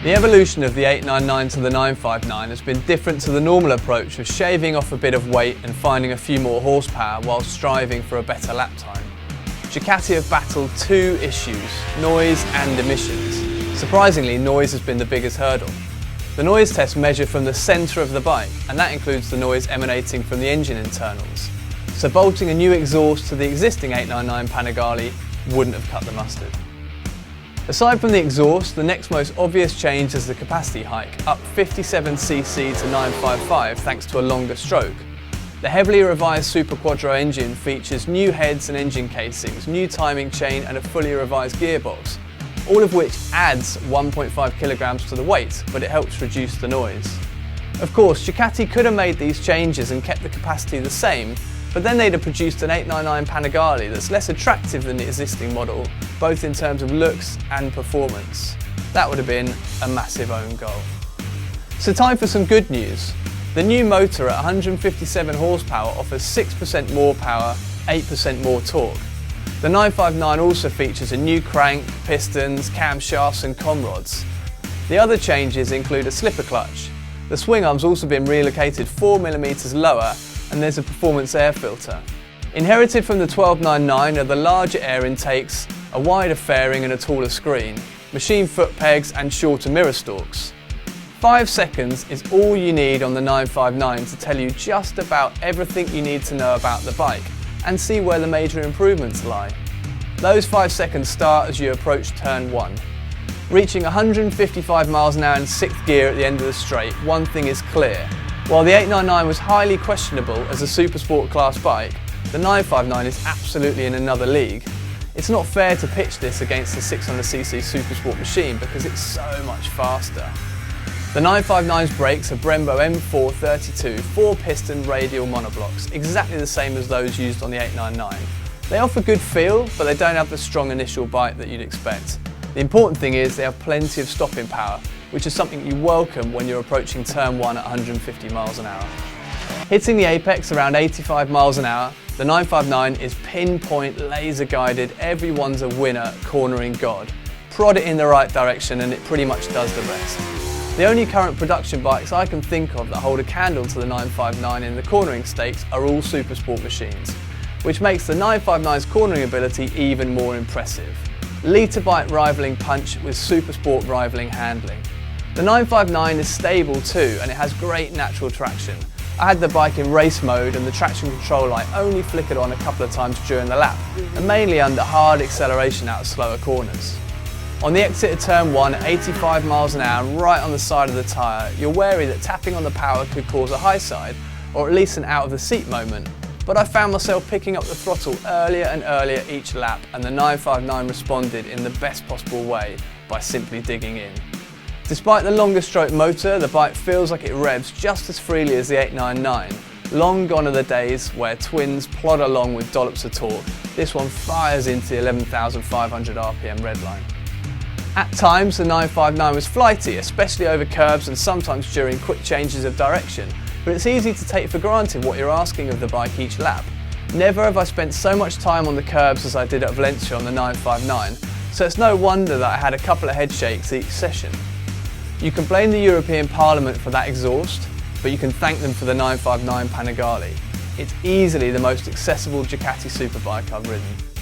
The evolution of the 899 to the 959 has been different to the normal approach of shaving off a bit of weight and finding a few more horsepower while striving for a better lap time. Ducati have battled two issues, noise and emissions. Surprisingly, noise has been the biggest hurdle. The noise tests measure from the centre of the bike, and that includes the noise emanating from the engine internals. So bolting a new exhaust to the existing 899 Panigale wouldn't have cut the mustard. Aside from the exhaust, the next most obvious change is the capacity hike, up 57cc to 955 thanks to a longer stroke. The heavily revised Super Quattro engine features new heads and engine casings, new timing chain and a fully revised gearbox, all of which adds 1.5 kilograms to the weight, but it helps reduce the noise. Of course, Ducati could have made these changes and kept the capacity the same, but then they'd have produced an 899 Panigale that's less attractive than the existing model, both in terms of looks and performance. That would have been a massive own goal. So time for some good news. The new motor at 157 horsepower offers 6% more power, 8% more torque. The 959 also features a new crank, pistons, camshafts and com rods. The other changes include a slipper clutch. The swing arm's also been relocated 4mm lower, and there's a performance air filter. Inherited from the 1299 are the larger air intakes, a wider fairing and a taller screen, machine foot pegs and shorter mirror stalks. 5 seconds is all you need on the 959 to tell you just about everything you need to know about the bike and see where the major improvements lie. Those 5 seconds start as you approach turn 1. Reaching 155 miles an hour in 6th gear at the end of the straight, one thing is clear. While the 899 was highly questionable as a supersport class bike, the 959 is absolutely in another league. It's not fair to pitch this against the 600cc supersport machine because it's so much faster. The 959's brakes are Brembo M432 4-piston radial monoblocks, exactly the same as those used on the 899. They offer good feel, but they don't have the strong initial bite that you'd expect. The important thing is they have plenty of stopping power, which is something you welcome when you're approaching turn 1 at 150 miles an hour. Hitting the apex around 85 miles an hour, the 959 is pinpoint, laser guided, everyone's a winner, cornering God. Prod it in the right direction and it pretty much does the rest. The only current production bikes I can think of that hold a candle to the 959 in the cornering stakes are all supersport machines, which makes the 959's cornering ability even more impressive. Litre bite rivaling punch with supersport rivaling handling. The 959 is stable too, and it has great natural traction. I had the bike in race mode and the traction control light only flickered on a couple of times during the lap, and mainly under hard acceleration out of slower corners. On the exit of turn 1 at 85 miles an hour, right on the side of the tyre, you're wary that tapping on the power could cause a high side, or at least an out of the seat moment. But I found myself picking up the throttle earlier and earlier each lap, and the 959 responded in the best possible way by simply digging in. Despite the longer stroke motor, the bike feels like it revs just as freely as the 899. Long gone are the days where twins plod along with dollops of torque. This one fires into the 11,500 RPM redline. At times, the 959 was flighty, especially over curbs and sometimes during quick changes of direction, but it's easy to take for granted what you're asking of the bike each lap. Never have I spent so much time on the curbs as I did at Valencia on the 959, so it's no wonder that I had a couple of head shakes each session. You can blame the European Parliament for that exhaust, but you can thank them for the 959 Panigale. It's easily the most accessible Ducati superbike I've ridden.